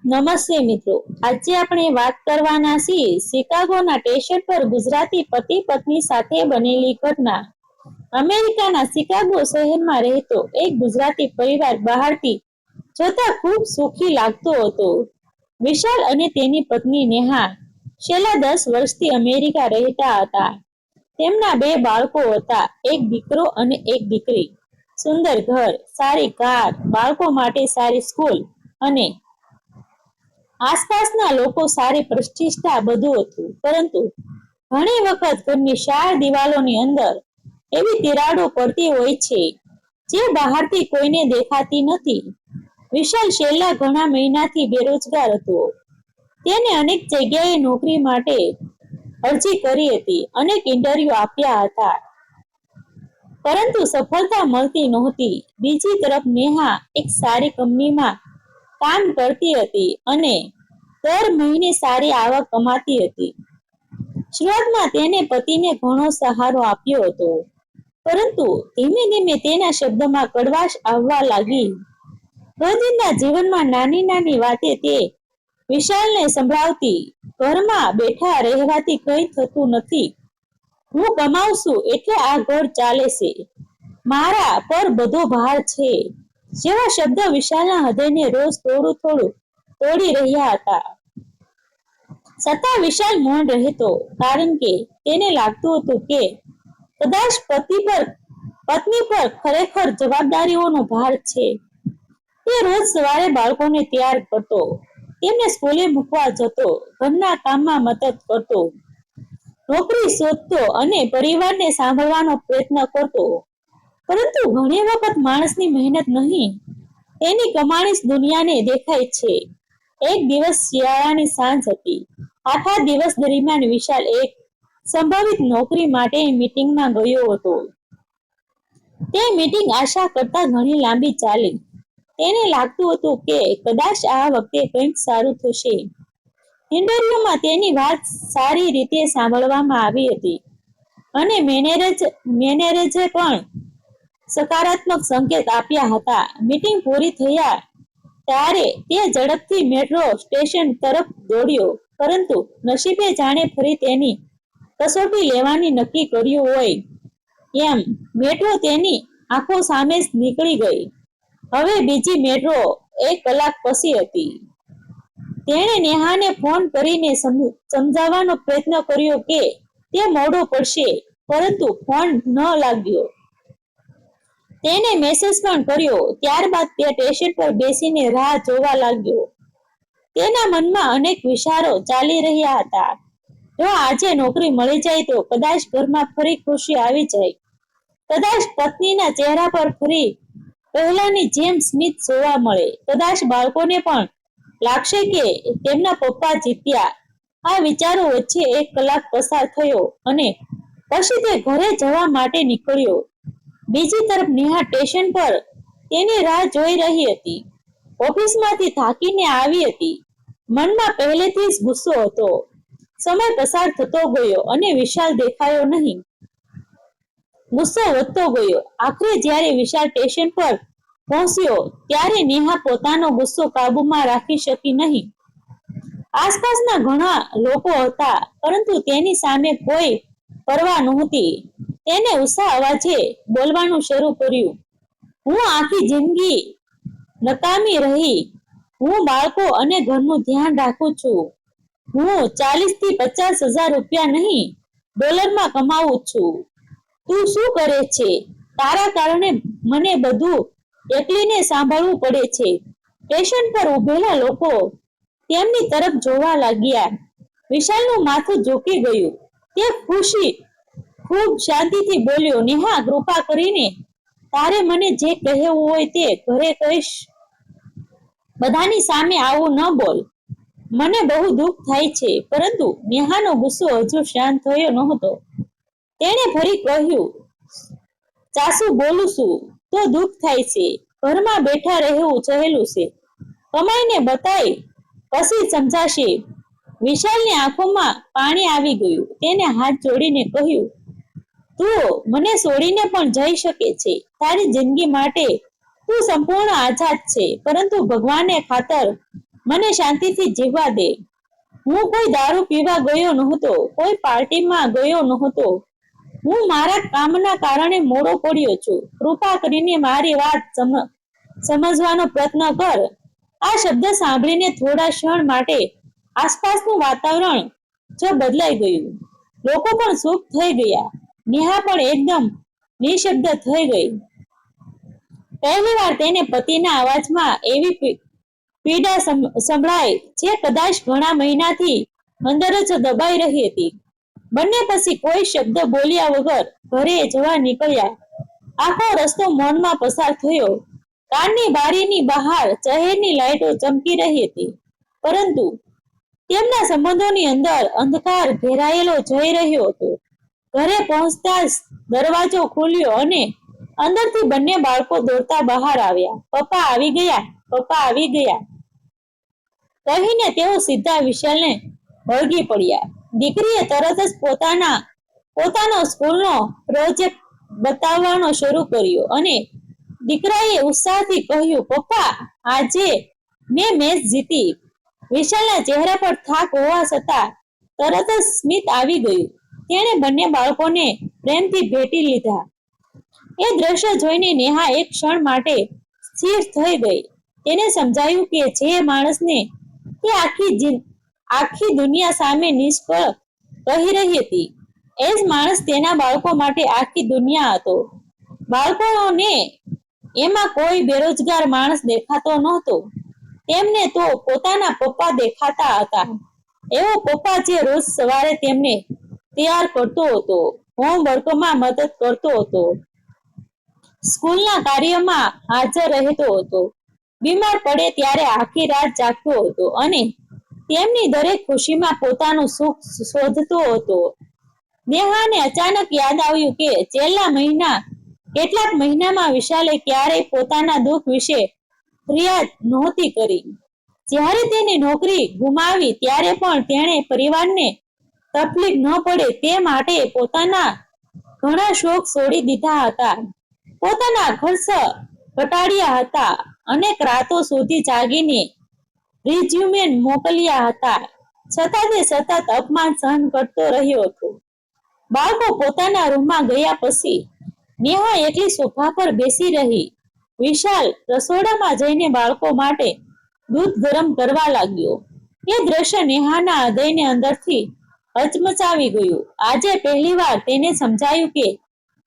નમસ્તે મિત્રો, આજે આપણે વાત કરવાના છીએ શિકાગોના સ્ટેશન પર ગુજરાતી પતિ પત્ની સાથે બનેલી ઘટના. અમેરિકાના શિકાગો શહેરમાં રહેતો એક ગુજરાતી પરિવાર બહારથી જોતા ખૂબ સુખી લાગતો હતો. વિશાલ અને તેની પત્ની નેહા છેલ્લા 10 વર્ષથી અમેરિકા રહેતા હતા. તેમના 2 બાળકો હતા, એક દીકરો અને એક દીકરી. સુંદર ઘર, સારી કાર, બાળકો માટે સારી સ્કૂલ અને આસપાસના લોકો સારી પ્રતિષ્ઠા બધું હતું. પરંતુ ઘણી વખત ઘરની 4 દિવાલોની અંદર એવી તિરાડો પડતી હોય છે જે બહારથી કોઈને દેખાતી નથી. વિશાલ છેલ્લા ઘણા મહિનાથી બેરોજગાર હતો. તેને અનેક જગ્યાએ નોકરી માટે અરજી કરી હતી, અનેક ઇન્ટરવ્યુ આપ્યા હતા, પરંતુ સફળતા મળતી નહોતી. બીજી તરફ નેહા એક સારી કંપનીમાં કામ કરતી હતી અને દર મહિને સારી આવક કમાતી હતી. શરૂઆતમાં તેને પતિને ઘણો સહારો આપ્યો હતો, પરંતુ ધીમે ધીમે તેના શબ્દોમાં કડવાશ આવવા લાગી. રોજિંદા જીવનમાં નાની નાની વાતે તે વિશાલને સંભળાવતી, ઘરમાં બેઠા રહેવાથી કંઈ થતું નથી, હું કમાઉં છું એટલે આ ઘર ચાલે છે, મારા પર બધો ભાર છે જેવા શબ્દો વિશાલના હૃદયને રોજ થોડું થોડું તોડી રહ્યા હતા. છતાં વિશાલ મૌન રહેતો, કારણ કે તેને લાગતું હતું કે કદાચ પત્ની પર ખરેખર જવાબદારીઓનો ભાર છે. તે રોજ સવારે બાળકોને તૈયાર કરતો, તેમને સ્કૂલે મૂકવા જતો, ઘરના કામમાં મદદ કરતો, નોકરી શોધતો અને પરિવારને સાંભળવાનો પ્રયત્ન કરતો. પરંતુ ઘણી વખત માણસની મહેનત નહીં, તેની કમાણી દુનિયાને દેખાય છે. એક દિવસ શિયાળાની સાંજ હતી. આખા દિવસ દરમિયાન વિશાલ એક સંભવિત નોકરી માટેની મીટિંગમાં ગયો હતો. તે મીટિંગ આશા કરતા ઘણી લાંબી ચાલી. તેને લાગતું હતું કે કદાચ આ વખતે કંઈક સારું થશે. ઇન્ટરવ્યુમાં તેની વાત સારી રીતે સાંભળવામાં આવી હતી અને મેનેજરે પણ સકારાત્મક સંકેત આપ્યા હતા. મીટિંગ પૂરી થયા ત્યારે તે ઝડપથી મેટ્રો સ્ટેશન તરફ દોડ્યો, પરંતુ નસીબે જાણે ફરી તેની કસોટી લેવાની નક્કી કર્યું હોય એમ મેટ્રો તેની આંખો સામે જ નીકળી ગઈ. હવે બીજી મેટ્રો 1 કલાક પછી હતી. તેણે નેહાને ફોન કરીને સમજાવવાનો પ્રયત્ન કર્યો કે તે મોડો પડશે, પરંતુ ફોન ન લાગ્યો. તેને મેસેજ પણ કર્યો. ત્યારબાદ તે સ્ટેશન પર બેસીને રાહ જોવા લાગ્યો. તેના મનમાં અનેક વિચારો ચાલી રહ્યા હતા. જો આજે નોકરી મળી જાય તો કદાચ ઘરમાં ફરી ખુશી આવી જાય, કદાચ પત્નીના ચહેરા પર ફરી પહેલાની જેમ સ્મિત જોવા મળે, કદાચ બાળકોને પણ લાગશે કે તેમના પપ્પા જીત્યા. આ વિચારો વચ્ચે 1 કલાક પસાર થયો અને પછી તે ઘરે જવા માટે નીકળ્યો. બીજી તરફ નેહા સ્ટેશન પર તેની રાહ જોઈ રહી હતી. ઓફિસમાંથી થાકીને આવી હતી. મનમાં પહેલેથી જ ગુસ્સો હતો. સમય પસાર થતો ગયો અને વિશાલ દેખાયો નહીં. ગુસ્સો વધતો ગયો. આખરે જ્યારે વિશાલ સ્ટેશન પર પહોંચ્યો ત્યારે નેહા પોતાનો ગુસ્સો કાબૂમાં રાખી શકી નહીં. આસપાસના ઘણા લોકો હતા, પરંતુ તેની સામે કોઈ પરવા નહોતી. તેને ઊંચા અવાજે બોલવાનું શરૂ કર્યું, હું આખી જિંદગી નકામી રહી. હું બાળકો અને ઘરનું ધ્યાન રાખું છું. હું 40 થી 50 હજાર રૂપિયા નહીં, ડોલરમાં કમાવું છું. તું શું કરે છે? તારા કારણે મને બધું એકલીને સાંભળવું પડે છે. સ્ટેશન પર ઉભેલા લોકો તેમની તરફ જોવા લાગ્યા. વિશાલનું માથું ઝૂકી ગયું. તે ખૂબ શાંતિથી બોલ્યો, નેહા, કૃપા કરીને તારે મને જે કહેવું હોય તે ઘરે કહીશ. બધાની સામે આવું ન બોલ. મને બહુ દુઃખ થાય છે. પરંતુ નેહાનો ગુસ્સો હજુ શાંત થયો નહોતો. તેણે ફરી કહ્યું, સાચું બોલું છું તો દુઃખ થાય છે. ઘરમાં બેઠા રહેવું સહેલું છે, કમાઈને બતાય પછી સમજાશે. વિશાલની આંખોમાં પાણી આવી ગયું. તેને હાથ જોડીને કહ્યું, તું મને છોડીને પણ જઈ શકે છે. તારી જિંદગી માટે તું સંપૂર્ણ આઝાદ છે, પરંતુ ભગવાનને ખાતર મને શાંતિથી જીવવા દે. હું કોઈ દારૂ પીવા ગયો નહોતો, કોઈ પાર્ટીમાં ગયો નહોતો. હું મારા કામના કારણે મોડો પડ્યો છું. કૃપા કરીને મારી વાત સમજવાનો પ્રયત્ન કર. આ શબ્દ સાંભળીને થોડા ક્ષણ માટે આસપાસનું વાતાવરણ બદલાઈ ગયું. લોકો પણ ચૂપ થઈ ગયા. નેહા પણ એકદમ નિશબ્દ થઈ ગઈ. પહેલી વાર તેને પતિના અવાજમાં એવી પીડા સંભળાઈ જે કદાચ ઘણા મહિનાથી અંદર જ દબાઈ રહી હતી. બંને પછી કોઈ શબ્દ બોલ્યા વગર ઘરે જવા નીકળ્યા. આખો રસ્તો મૌનમાં પસાર થયો. કારની બારીની બહાર શહેરની લાઈટો ચમકી રહી હતી, પરંતુ તેમના સંબંધોની અંદર અંધકાર ઘેરાયેલો જઈ રહ્યો હતો. ઘરે પહોંચતા જ દરવાજો ખુલ્યો અને અંદરથી બંને બાળકો દોડતા બહાર આવ્યા. પપ્પા આવી ગયા, પપ્પા આવી ગયા કહીને તેઓ સીધા વિશાલને વળગી પડ્યા. દીકરીએ તરત જ પોતાનો સ્કૂલનો પ્રોજેક્ટ બતાવવાનો શરૂ કર્યો અને દીકરાએ ઉત્સાહથી કહ્યું, પપ્પા, આજે મેં મેચ જીતી. વિશાલના ચહેરા પર થાક હોવા છતાં તરત જ સ્મિત આવી ગયું. તેણે બંને બાળકોને પ્રેમથી ભેટી લીધા. એ દ્રશ્ય જોઈને નેહા એક ક્ષણ માટે સ્થિર થઈ ગઈ. તેને સમજાયું કે જે માણસને તે આખી દુનિયા સામે નિષ્ફળ કહી રહી હતી, એ જ માણસ તેના બાળકો માટે આખી દુનિયા હતો. બાળકોને એમાં કોઈ બેરોજગાર માણસ દેખાતો નહોતો. તેમને તો પોતાના પપ્પા દેખાતા હતા. એવો પપ્પા જે રોજ સવારે તેમને તૈયાર કરતો હતો, હોમવર્કમાં મદદ કરતો હતો, સ્કૂલના કાર્યમાં હાજર રહેતો હતો, બીમાર પડે ત્યારે આખી રાત જાગતો હતો અને તેમની દરેક ખુશીમાં પોતાનું સુખ શોધતો હતો. નેહાને અચાનક યાદ આવ્યું કે છેલ્લા કેટલાક મહિનામાં વિશાલે ક્યારેય પોતાના દુઃખ વિશે ફરિયાદ નહોતી કરી. જ્યારે તેની નોકરી ગુમાવી ત્યારે પણ તેણે પરિવારને તકલીફ ન પડે તે માટે પોતાના ઘણા શોખ છોડી દીધા હતા, પોતાના ખર્ચ ઘટાડ્યા હતા, અનેક રાતો સુધી જાગીને રિઝ્યુમે મોકલ્યા હતા. છતાં તે સતત અપમાન સહન કરતો રહ્યો હતો. બાળકો પોતાના રૂમમાં ગયા પછી નેહા એકલી સોફા પર બેસી રહી. વિશાલ રસોડામાં જઈને બાળકો માટે દૂધ ગરમ કરવા લાગ્યો. એ દ્રશ્ય નેહાના હૃદયને અંદરથી હચમચાવી ગયું. આજે પહેલીવાર તેને સમજાયું કે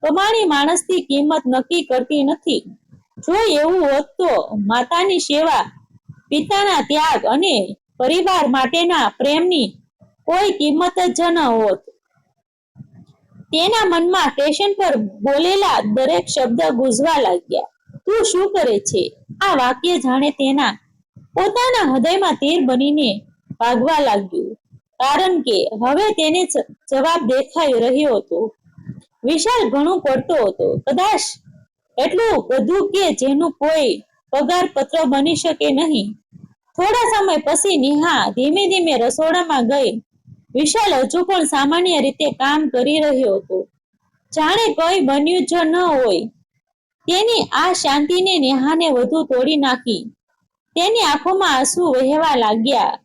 કમાણી માણસની કિંમત નક્કી કરતી નથી. જો એવું હોત તો માતાની સેવા, પિતાના ત્યાગ અને પરિવાર માટેના પ્રેમની કોઈ કિંમત જ ન હોત. તેના મનમાં સ્ટેશન પર બોલેલા દરેક શબ્દ ગૂંજવા લાગ્યા. તું શું કરે છે? આ વાક્ય જાણે તેના પોતાના હૃદયમાં તીર બનીને ભાગવા લાગ્યું, કારણ કે હવે તેને જવાબ દેખાઈ રહ્યો હતો. વિશાલ ઘણું પડતો હતો, કદાચ એટલું બધું કે જેનું કોઈ પગાર પત્ર બની શકે નહીં. થોડા સમય પછી નેહા ધીમે ધીમે રસોડામાં ગઈ. વિશાલ હજુ પણ સામાન્ય રીતે કામ કરી રહ્યો હતો, જાણે કંઈ બન્યું જ ન હોય. તેની આ શાંતિને નેહાને વધુ તોડી નાખી. તેની આંખોમાં આંસુ વહેવા લાગ્યા.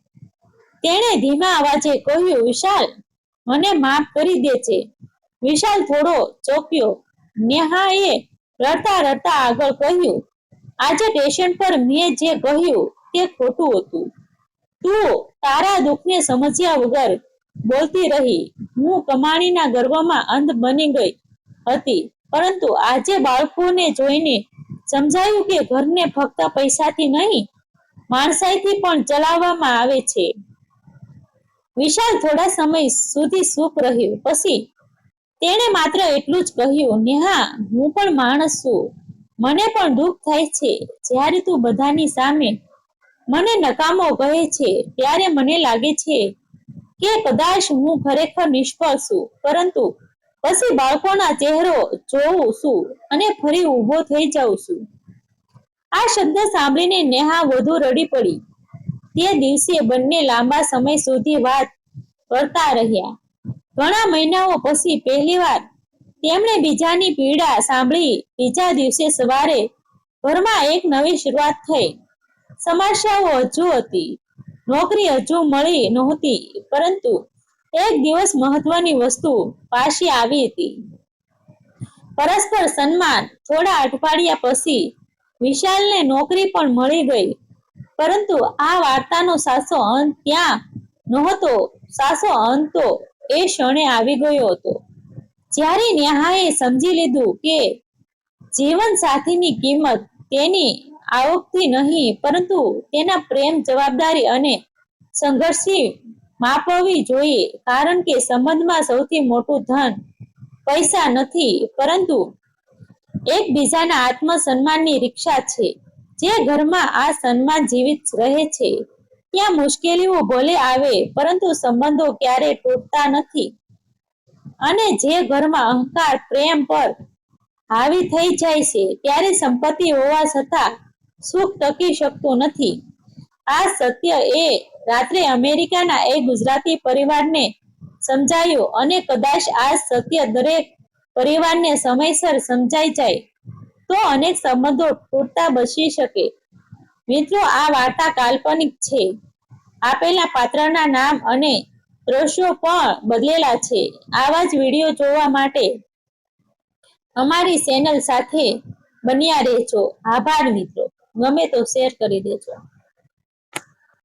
તેણે ધીમા અવાજે કહ્યું, વિશાલ, મને માફ કરી દે છે. વિશાલ થોડો ચોંક્યો. નેહાએ રડતા રડતા આગળ કહ્યું, આજે સ્ટેશન પર મેં જે કહ્યું તે ખોટું હતું. તું તારા દુઃખને સમજ્યા વગર બોલતી રહી. હું કમાણીના ગર્વમાં અંધ બની ગઈ હતી, પરંતુ આજે બાળકોને જોઈને સમજાયું કે ઘરને ફક્ત પૈસાથી નહીં, માણસાઈથી પણ ચલાવવામાં આવે છે. વિશાલ થોડા સમય સુધી ચૂપ રહ્યો. પછી તેણે માત્ર એટલું જ કહ્યું, નેહા, હું પણ માણસ છું. મને પણ દુઃખ થાય છે. જ્યારે તું બધાની સામે મને નકામો કહે છે ત્યારે મને લાગે છે કે કદાચ હું ખરેખર નિષ્ફળ છું, પરંતુ પછી બાળકોના ચહેરો જોઉં છું અને ફરી ઊભો થઈ જાઉં છું. આ શબ્દ સાંભળીને નેહા વધુ રડી પડી. તે દિવસે બંને લાંબા સમય સુધી વાત કરતા રહ્યા. ઘણા મહિનાઓ પછી પહેલીવાર તેમણે બીજાની પીડા સાંભળી. બીજા દિવસે સવારે ઘરમાં એક નવી શરૂઆત થઈ. સમસ્યાઓ હજુ હતી, નોકરી હજુ મળી નહોતી, પરંતુ એક દિવસ મહત્વની વસ્તુ પાછી આવી હતી. પરસ્પર સન્માન. થોડા અઠવાડિયા પછી વિશાલને નોકરી પણ મળી ગઈ. પરંતુ આ વાર્તાનો સાચો અંત ત્યાં નહોતો. સાચો અંત તો એ ક્ષણે આવી ગયો હતો જ્યારે નેહાએ સમજી લીધું કે જીવન સાથીની કિંમત તેની આવકથી નહીં, પરંતુ તેના પ્રેમ, જવાબદારી અને સંઘર્ષથી માપવી જોઈએ. કારણ કે સંબંધમાં સૌથી મોટું ધન પૈસા નથી, પરંતુ એકબીજાના આત્મસન્માનની રીક્ષા છે. જે ઘરમાં આ સન્માન જીવિત રહે છે ત્યાં મુશ્કેલીઓ ભલે આવે, પરંતુ સંબંધો ક્યારેય તૂટતા નથી. અને જે ઘરમાં અહંકાર પ્રેમ પર હાવી થઈ જાય છે, ત્યારે સંપત્તિ હોવા છતાં સુખ ટકી શકતું નથી. આ સત્ય એ રાત્રે અમેરિકાના એક ગુજરાતી પરિવારને સમજાયું, અને કદાચ આ સત્ય દરેક પરિવારને સમયસર સમજાઈ જાય તો અનેક સંબંધો તૂટતા બચી શકે. મિત્રો, આ વાર્તા કાલ્પનિક છે. આપેલા પાત્રના નામ અને દ્રશ્યો પણ બદલેલા છે. આવા જ વિડીયો જોવા માટે અમારી ચેનલ સાથે બન્યા રહેજો. આભાર મિત્રો. ગમે તો શેર કરી દેજો.